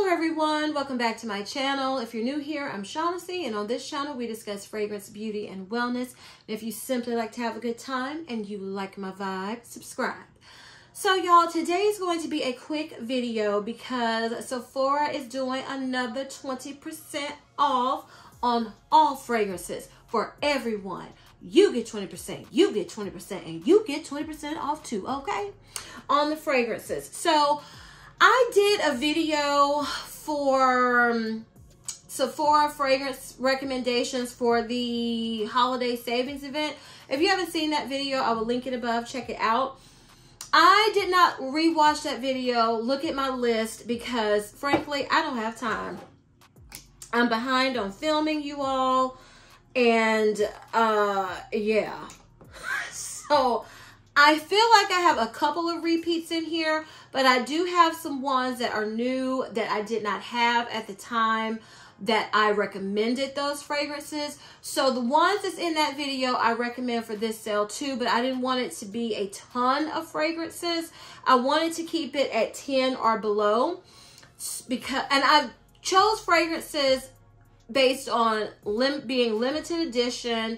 Hello everyone, welcome back to my channel. If you're new here, I'm Shaughnessy, and on this channel we discuss fragrance, beauty, and wellness. If you simply like to have a good time and you like my vibe, subscribe. So y'all, today is going to be a quick video because Sephora is doing another 20% off on all fragrances for everyone. You get 20%, you get 20%, and you get 20% off too, okay? On the fragrances. So I did a video for Sephora fragrance recommendations for the holiday savings event. If you haven't seen that video, I will link it above. Check it out. I did not rewatch that video, look at my list, because frankly, I don't have time. I'm behind on filming, you all, and yeah. So I feel like I have a couple of repeats in here, but I do have some ones that are new that I did not have at the time that I recommended those fragrances. So the ones that's in that video, I recommend for this sale too, but I didn't want it to be a ton of fragrances. I wanted to keep it at 10 or below, because, and I chose fragrances based on being limited edition,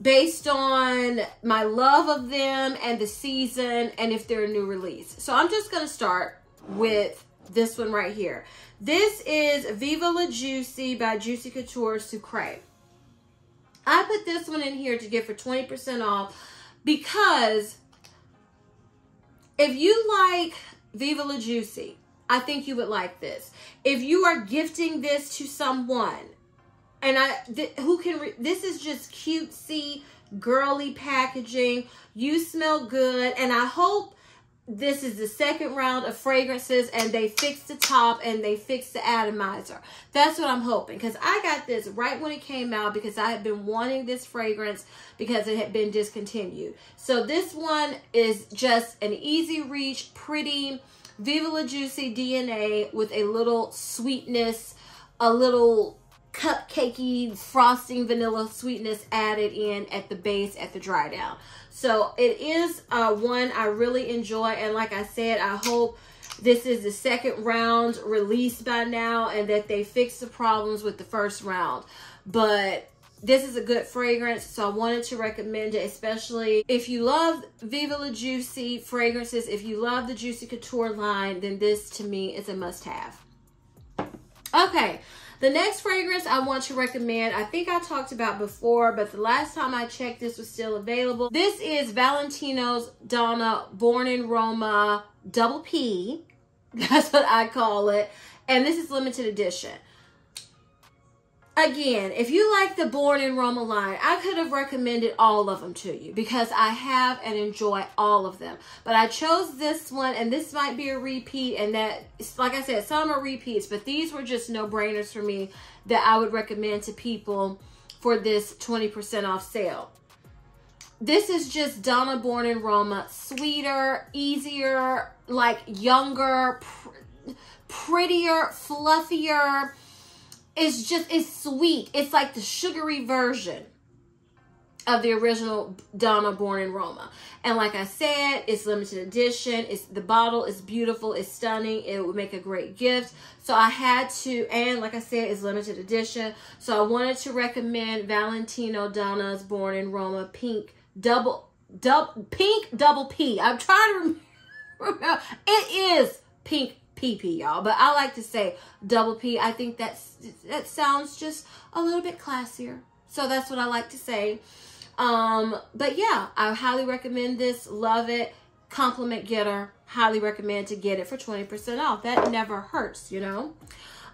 based on my love of them and the season, and if they're a new release. So I'm just going to start with this one right here. This is Viva Juicy by Juicy Couture Sucre. I put this one in here to get for 20% off because if you like Viva Juicy, I think you would like this. If you are gifting this to someone, and this is just cutesy, girly packaging. You smell good, and I hope this is the second round of fragrances and they fix the top and they fix the atomizer. That's what I'm hoping, because I got this right when it came out because I had been wanting this fragrance because it had been discontinued. So this one is just an easy reach, pretty Viva Juicy DNA with a little sweetness, a little cupcakey frosting, vanilla sweetness added in at the base, at the dry down. So it is one I really enjoy, and like I said, I hope this is the second round release by now and that they fix the problems with the first round. But this is a good fragrance, so I wanted to recommend it, especially if you love Viva Juicy fragrances. If you love the Juicy Couture line, then this to me is a must-have. Okay. The next fragrance I want to recommend, I think I talked about before, but the last time I checked, this was still available. This is Valentino Donna Born in Roma Double P. That's what I call it. And this is limited edition. Again, if you like the Born in Roma line, I could have recommended all of them to you because I have and enjoy all of them. But I chose this one, and this might be a repeat, and that, like I said, some are repeats, but these were just no-brainers for me that I would recommend to people for this 20% off sale. This is just Donna Born in Roma, sweeter, easier, like younger, prettier, fluffier. It's sweet. It's like the sugary version of the original Donna Born in Roma. And like I said, it's limited edition. The bottle is beautiful. It's stunning. It would make a great gift. So I had to, and like I said, it's limited edition. So I wanted to recommend Valentino Donna's Born in Roma Pink Double P. I'm trying to remember. It is Pink PP, y'all, but I like to say Double P. I think that sounds just a little bit classier, so that's what I like to say. But yeah, I highly recommend this. Love it. Compliment getter. Highly recommend to get it for 20% off. That never hurts, you know.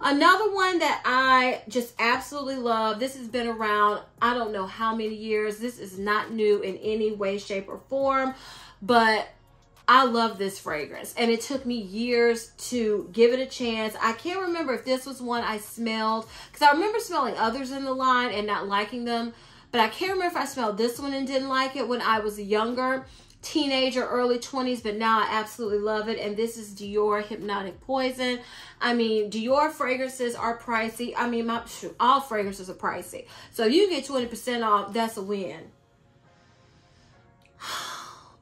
Another one that I just absolutely love. This has been around I don't know how many years. This is not new in any way, shape, or form, but I love this fragrance, and it took me years to give it a chance. I can't remember if this was one I smelled, because I remember smelling others in the line and not liking them, but I can't remember if I smelled this one and didn't like it when I was a younger teenager, early 20s, but now I absolutely love it. And this is Dior Hypnotic Poison. I mean, Dior fragrances are pricey. I mean, all fragrances are pricey. So if you get 20% off, that's a win.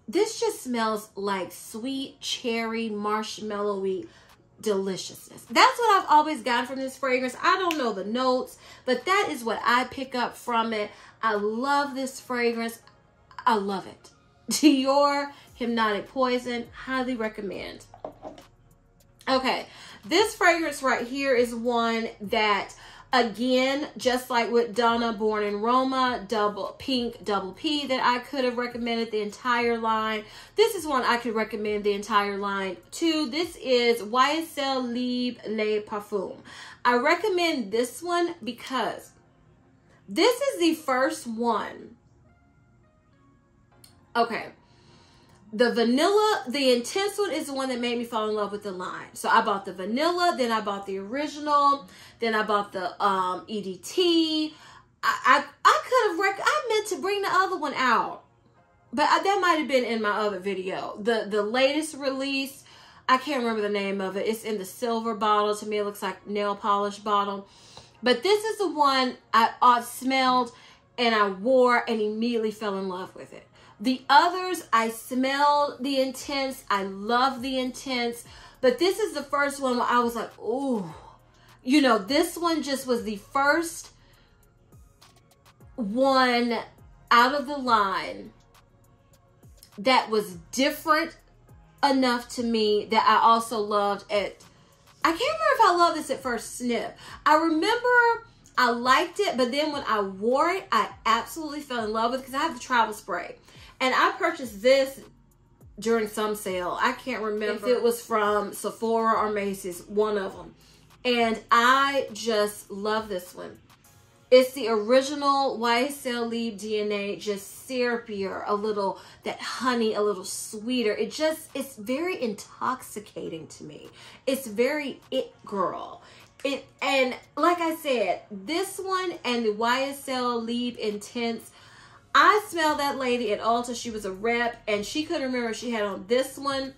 This just smells like sweet cherry marshmallowy deliciousness. That's what I've always gotten from this fragrance. I don't know the notes, but that is what I pick up from it. I love this fragrance. I love it. Dior Hypnotic Poison, highly recommend. Okay, this fragrance right here is one that, again, just like with Donna Born in Roma, double P, that I could have recommended the entire line. This is one I could recommend the entire line too. This is YSL Le Parfum. I recommend this one because this is the first one. Okay. The vanilla, the intense one is the one that made me fall in love with the line. So I bought the vanilla, then I bought the original, then I bought the EDT. I could have, I meant to bring the other one out, but that might have been in my other video. The latest release, I can't remember the name of it. It's in the silver bottle. To me, it looks like nail polish bottle. But this is the one I smelled and I wore and immediately fell in love with it. The others, I smelled the intense. I love the intense. But this is the first one where I was like, ooh. You know, this one just was the first one out of the line that was different enough to me that I also loved it. I can't remember if I loved this at first sniff. I remember I liked it, but then when I wore it, I absolutely fell in love with it because I have the travel spray. And I purchased this during some sale. I can't remember if it was from Sephora or Macy's, one of them. And I just love this one. It's the original YSL Le DNA, just syrupier, a little, that honey, a little sweeter. It's very intoxicating to me. It's very it girl. And like I said, this one and the YSL Le Intense, I smelled that lady at Ulta. She was a rep, and she couldn't remember if she had on this one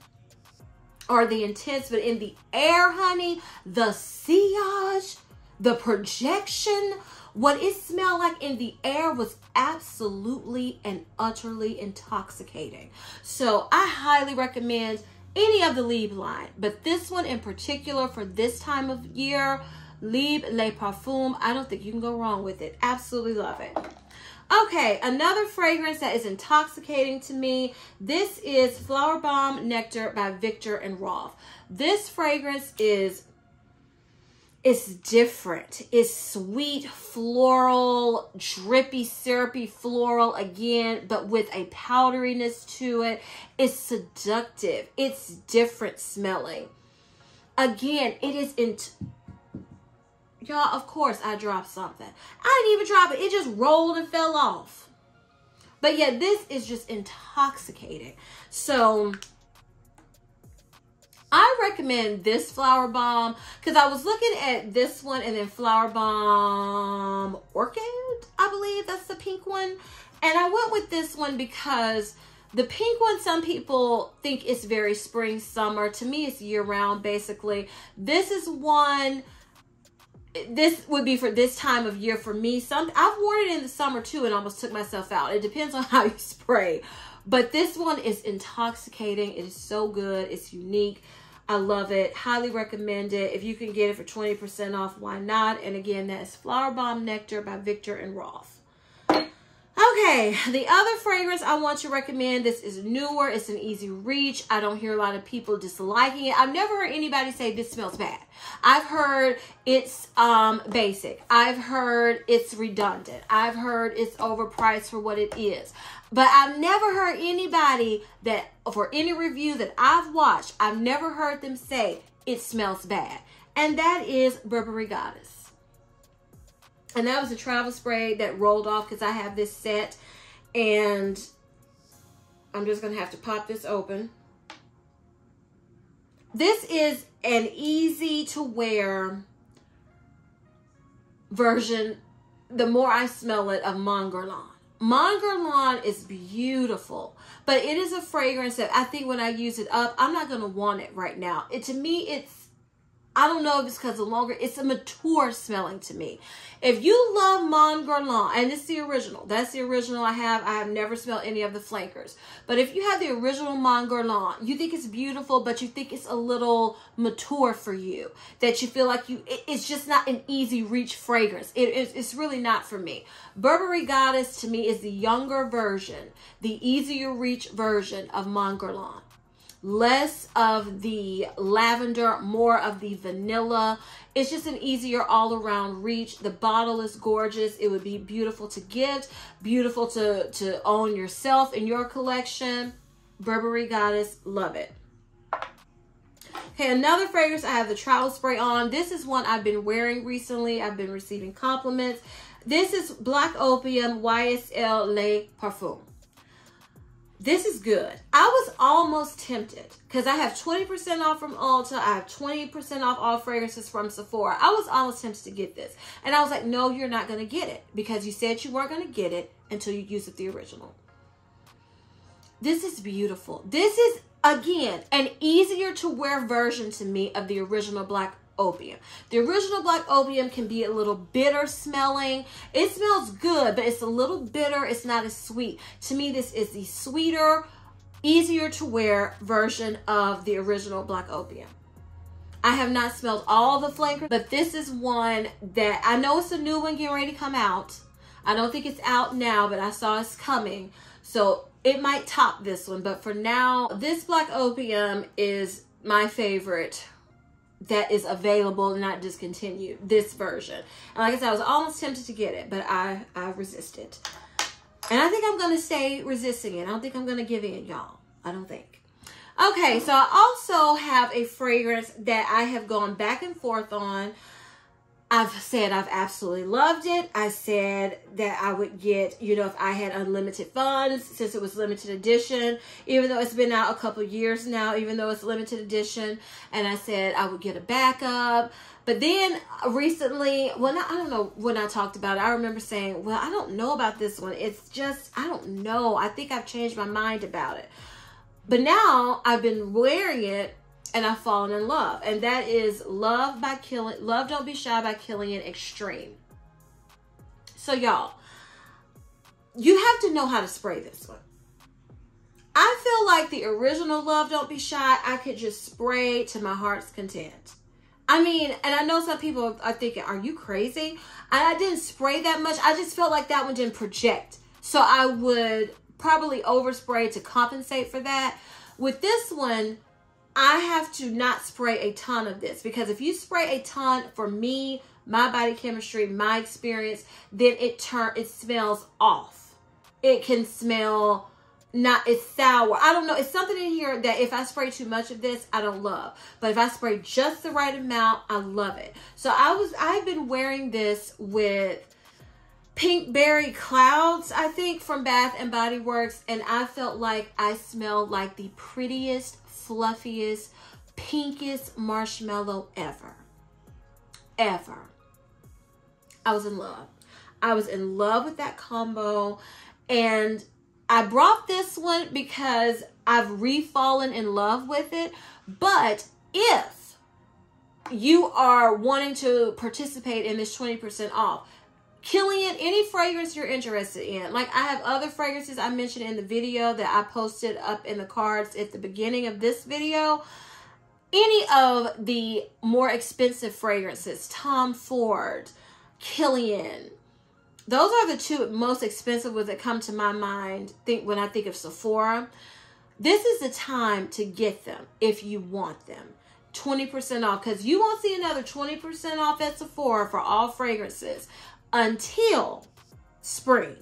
or the Intense, but in the air, honey, the sillage, the projection, what it smelled like in the air was absolutely and utterly intoxicating. So I highly recommend any of the Libre line, but this one in particular for this time of year, Libre Le Parfum, I don't think you can go wrong with it. Absolutely love it. Okay, another fragrance that is intoxicating to me. This is Flower Bomb Nectar by Victor and Roth. This fragrance it's different. It's sweet, floral, drippy, syrupy floral again, but with a powderiness to it. It's seductive. It's different smelling. Again, it is y'all, of course I dropped something. I didn't even drop it. It just rolled and fell off. But yeah, this is just intoxicating. So I recommend this Flower Bomb because I was looking at this one and then Flower Bomb Orchid, I believe that's the pink one. And I went with this one because the pink one, some people think it's very spring, summer. To me, it's year round, basically. This is one, this would be for this time of year for me. I've worn it in the summer too and almost took myself out. It depends on how you spray. But this one is intoxicating. It is so good. It's unique. I love it. Highly recommend it. If you can get it for 20% off, why not? And again, that is Flower Bomb Nectar by Victor and Roth. Okay, the other fragrance I want to recommend, this is newer. It's an easy reach. I don't hear a lot of people disliking it. I've never heard anybody say this smells bad. I've heard it's basic. I've heard it's redundant. I've heard it's overpriced for what it is. But I've never heard anybody that, for any review that I've watched, I've never heard them say it smells bad. And that is Burberry Goddess. And that was a travel spray that rolled off because I have this set. And I'm just going to have to pop this open. This is an easy to wear version, the more I smell it, of Mon Guerlain. Mon Guerlain is beautiful, but it is a fragrance that I think when I use it up, I'm not going to want it right now. To me, I don't know if it's because the longer, it's a mature smelling to me. If you love Mon Guerlain, and it's the original, that's the original I have never smelled any of the flankers. But if you have the original Mon Guerlain, you think it's beautiful, but you think it's a little mature for you, that you feel like it's just not an easy reach fragrance. It's really not for me. Burberry Goddess to me is the younger version, the easier reach version of Mon Guerlain. Less of the lavender, more of the vanilla. It's just an easier all-around reach. The bottle is gorgeous. It would be beautiful to gift, beautiful to own yourself in your collection. Burberry Goddess, love it. Okay, another fragrance, I have the Travel Spray on. This is one I've been wearing recently. I've been receiving compliments. This is Black Opium YSL Le Parfum. This is good. I was almost tempted because I have 20% off from Ulta. I have 20% off all fragrances from Sephora. I was almost tempted to get this. And I was like, no, you're not going to get it because you said you weren't going to get it until you use it the original. This is beautiful. This is, again, an easier to wear version to me of the original Black Opium. The original Black Opium can be a little bitter smelling. It smells good, but it's a little bitter. It's not as sweet. To me, this is the sweeter, easier to wear version of the original Black Opium. I have not smelled all the flankers, but this is one that I know it's a new one getting ready to come out. I don't think it's out now, but I saw it's coming. So it might top this one. But for now, this Black Opium is my favorite that is available, not discontinued, this version. And like I said, I was almost tempted to get it, but I resisted. And I think I'm going to stay resisting it. I don't think I'm going to give in, y'all. I don't think. Okay, so I also have a fragrance that I have gone back and forth on. I've said I've absolutely loved it. I said that I would get, you know, if I had unlimited funds, since it was limited edition, even though it's been out a couple years now, even though it's limited edition. And I said I would get a backup. But then recently, well, I don't know when I talked about it, I remember saying, well, I don't know about this one. It's just, I don't know. I think I've changed my mind about it. But now I've been wearing it and I've fallen in love. And that is Love Don't Be Shy by Killian Extreme. So y'all, you have to know how to spray this one. I feel like the original Love Don't Be Shy, I could just spray to my heart's content. I mean, and I know some people are thinking, are you crazy? And I didn't spray that much. I just felt like that one didn't project. So I would probably overspray to compensate for that. With this one, I have to not spray a ton of this, because if you spray a ton, for me, my body chemistry, my experience, then it smells off. It can smell it's sour. I don't know. It's something in here that if I spray too much of this, I don't love. But if I spray just the right amount, I love it. So I've been wearing this with Pink Berry Clouds, I think, from Bath & Body Works, and I felt like I smelled like the prettiest, fluffiest, pinkest marshmallow ever. Ever. I was in love. I was in love with that combo, and I brought this one because I've re-fallen in love with it. But if you are wanting to participate in this 20% off, Killian, any fragrance you're interested in, like I have other fragrances I mentioned in the video that I posted up in the cards at the beginning of this video. Any of the more expensive fragrances, Tom Ford, Killian, those are the two most expensive ones that come to my mind when I think of Sephora. This is the time to get them if you want them. 20% off, because you won't see another 20% off at Sephora for all fragrances until spring,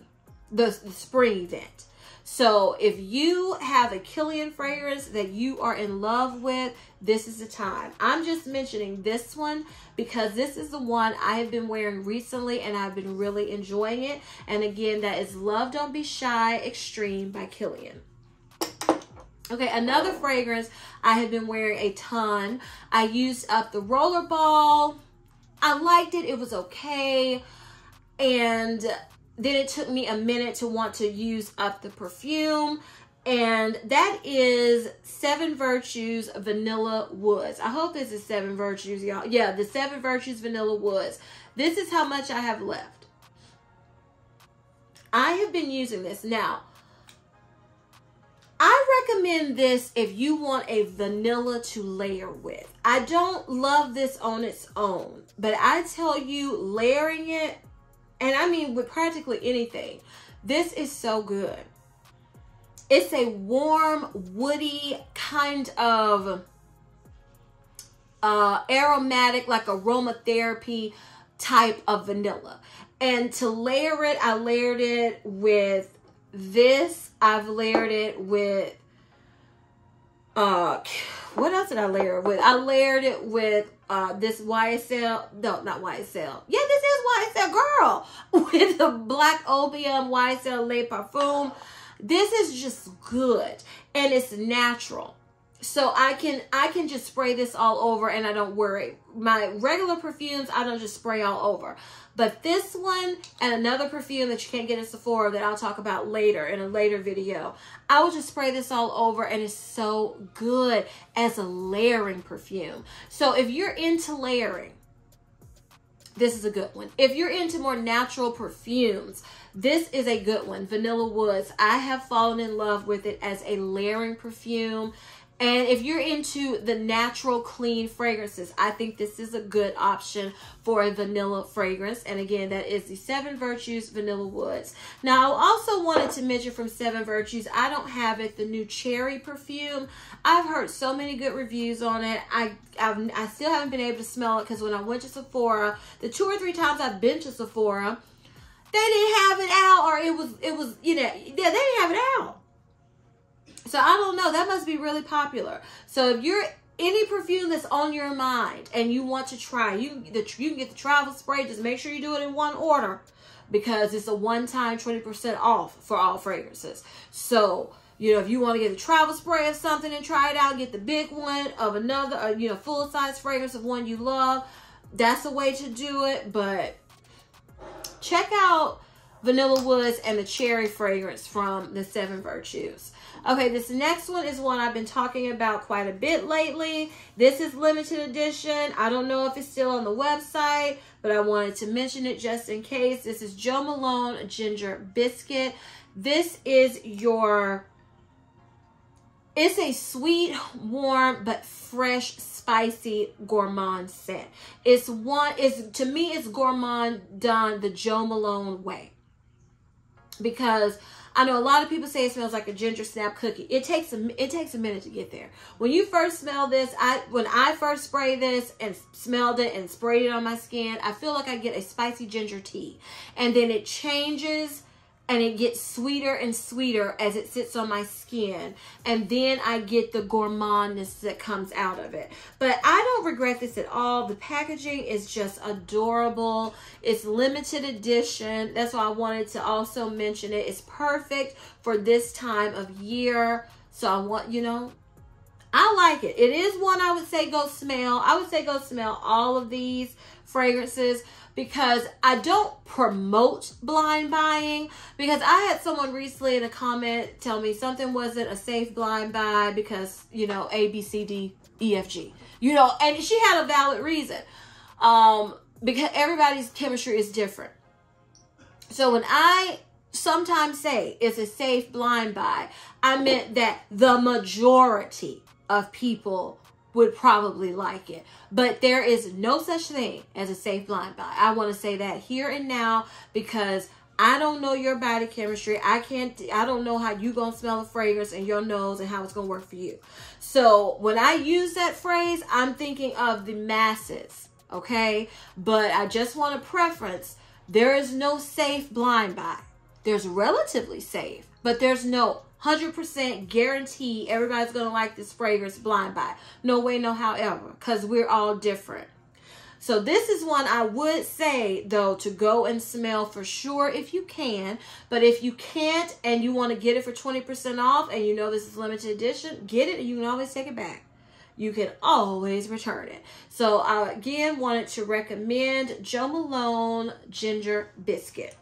the spring event. So if you have a Killian fragrance that you are in love with, this is the time. I'm just mentioning this one because this is the one I have been wearing recently and I've been really enjoying it. And again, that is Love Don't Be Shy Extreme by Killian. Okay, another fragrance I have been wearing a ton. I used up the Rollerball. I liked it. It was okay. And then it took me a minute to want to use up the perfume. And that is 7 Virtues Vanilla Woods. I hope this is 7 Virtues, y'all. Yeah, the 7 Virtues Vanilla Woods. This is how much I have left. I have been using this. Now, I recommend this if you want a vanilla to layer with. I don't love this on its own, but I tell you, layering it, and I mean with practically anything, this is so good. It's a warm, woody kind of aromatic, like aromatherapy type of vanilla. And to layer it, I layered it with this. I've layered it with, what else did I layer it with? I layered it with this YSL, no, not YSL. Yeah, this is YSL, girl. With the black Opium YSL Le Parfum. This is just good, and it's natural. So I can just spray this all over and I don't worry. My regular perfumes, I don't just spray all over. But this one and another perfume that you can't get at Sephora that I'll talk about later in a later video, I will just spray this all over, and it's so good as a layering perfume. So if you're into layering, this is a good one. If you're into more natural perfumes, this is a good one. Vanilla Woods. I have fallen in love with it as a layering perfume. And if you're into the natural, clean fragrances, I think this is a good option for a vanilla fragrance. And again, that is the 7 Virtues Vanilla Woods. Now, I also wanted to mention from 7 Virtues, I don't have it, the new cherry perfume. I've heard so many good reviews on it. I still haven't been able to smell it because when I went to Sephora, the 2 or 3 times I've been to Sephora, they didn't have it out, or it was, you know, they didn't have it out. So I don't know. That must be really popular. So if you're any perfume that's on your mind and you want to try, you can get the travel spray. Just make sure you do it in one order because it's a one-time 20% off for all fragrances. So, you know, if you want to get the travel spray of something and try it out, get the big one of another, you know, full-size fragrance of one you love. That's a way to do it. But check out Vanilla Woods and the cherry fragrance from the 7 Virtues. Okay, this next one is one I've been talking about quite a bit lately. This is limited edition. I don't know if it's still on the website, but I wanted to mention it just in case. This is Jo Malone Ginger Biscuit. This is your, it's a sweet, warm, but fresh, spicy gourmand scent. To me, it's gourmand done the Jo Malone way. Because I know a lot of people say it smells like a ginger snap cookie. It takes a minute to get there. When you first smell this, when I first sprayed this and smelled it and sprayed it on my skin, I feel like I get a spicy ginger tea. And then it changes and it gets sweeter and sweeter as it sits on my skin. And then I get the gourmandness that comes out of it. But I don't regret this at all. The packaging is just adorable. It's limited edition. That's why I wanted to also mention it. It's perfect for this time of year. So I want, you know, I like it. It is one I would say go smell. I would say go smell all of these fragrances, because I don't promote blind buying, because I had someone recently in a comment tell me something wasn't a safe blind buy because, you know, A, B, C, D, E, F, G, you know, and she had a valid reason, because everybody's chemistry is different. So when I sometimes say it's a safe blind buy, I meant that the majority of people would probably like it. But there is no such thing as a safe blind buy. I want to say that here and now, because I don't know your body chemistry. I don't know how you gonna smell a fragrance in your nose and how it's gonna work for you. So when I use that phrase, I'm thinking of the masses, okay? But I just want to preference, there is no safe blind buy. There's relatively safe, but there's no 100% guarantee everybody's going to like this fragrance blind buy. No way, no however, because we're all different. So this is one I would say, though, to go and smell for sure if you can. But if you can't and you want to get it for 20% off and you know this is limited edition, get it and you can always take it back. You can always return it. So I, again, wanted to recommend Jo Malone Ginger Biscuit.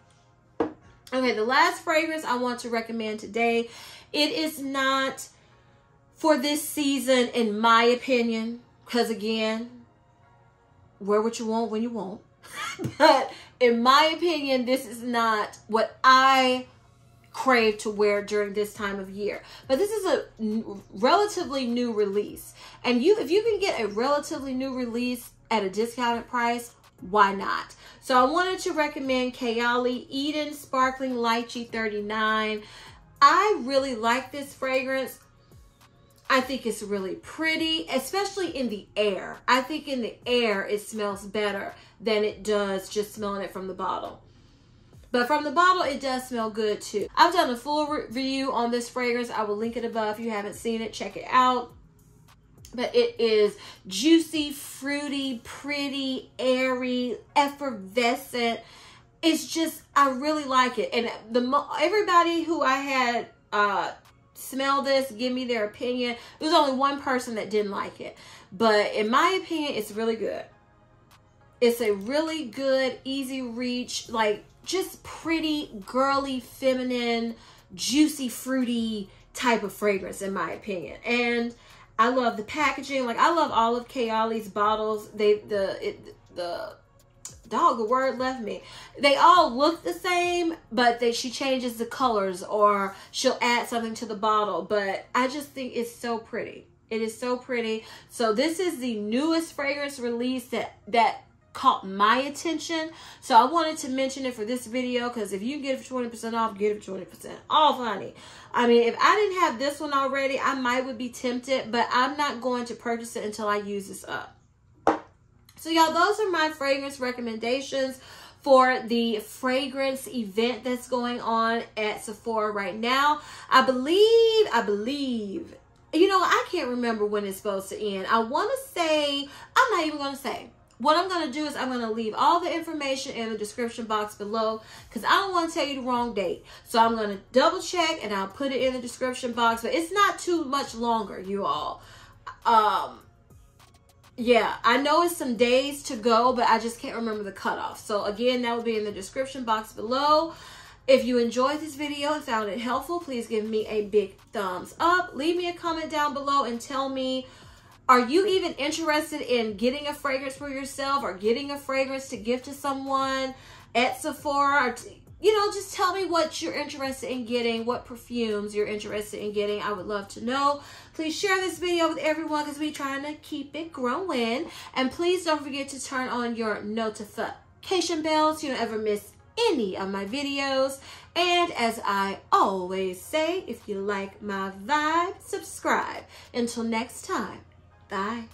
Okay, the last fragrance I want to recommend today It is not for this season, in my opinion, because again, wear what you want when you want. But in my opinion, this is not what I crave to wear during this time of year. But this is a relatively new release. And if you can get a relatively new release at a discounted price, why not? So I wanted to recommend Kayali Eden Sparkling Lychee 39. I really like this fragrance. I think it's really pretty, especially in the air. I think in the air, it smells better than it does just smelling it from the bottle. But from the bottle, it does smell good too. I've done a full review on this fragrance. I will link it above. If you haven't seen it, check it out. But it is juicy, fruity, pretty, airy, effervescent. It's just, I really like it. And everybody who I had smell this, give me their opinion. There was only one person that didn't like it. But in my opinion, it's really good. It's a really good, easy reach, like just pretty, girly, feminine, juicy, fruity type of fragrance in my opinion. And I love the packaging. Like, I love all of Kayali's bottles. The word left me. They all look the same, but she changes the colors or she'll add something to the bottle. But I just think it's so pretty. It is so pretty. So this is the newest fragrance release that caught my attention. So I wanted to mention it for this video, because if you can get it for 20% off, get it for 20% off, honey. I mean, if I didn't have this one already, I would be tempted, but I'm not going to purchase it until I use this up. So y'all, those are my fragrance recommendations for the fragrance event that's going on at Sephora right now. I believe, you know, I can't remember when it's supposed to end. I want to say, I'm not even going to say. What I'm going to do is I'm going to leave all the information in the description box below, because I don't want to tell you the wrong date. So I'm going to double check and I'll put it in the description box, but it's not too much longer, you all. Yeah, I know it's some days to go, but I just can't remember the cutoff. So again, that will be in the description box below. If you enjoyed this video and found it helpful, please give me a big thumbs up. Leave me a comment down below and tell me, are you even interested in getting a fragrance for yourself or getting a fragrance to gift to someone at Sephora? Or you know, just tell me what you're interested in getting, what perfumes you're interested in getting. I would love to know. Please share this video with everyone, because we're trying to keep it growing. And please don't forget to turn on your notification bell so you don't ever miss any of my videos. And as I always say, if you like my vibe, subscribe. Until next time. Bye.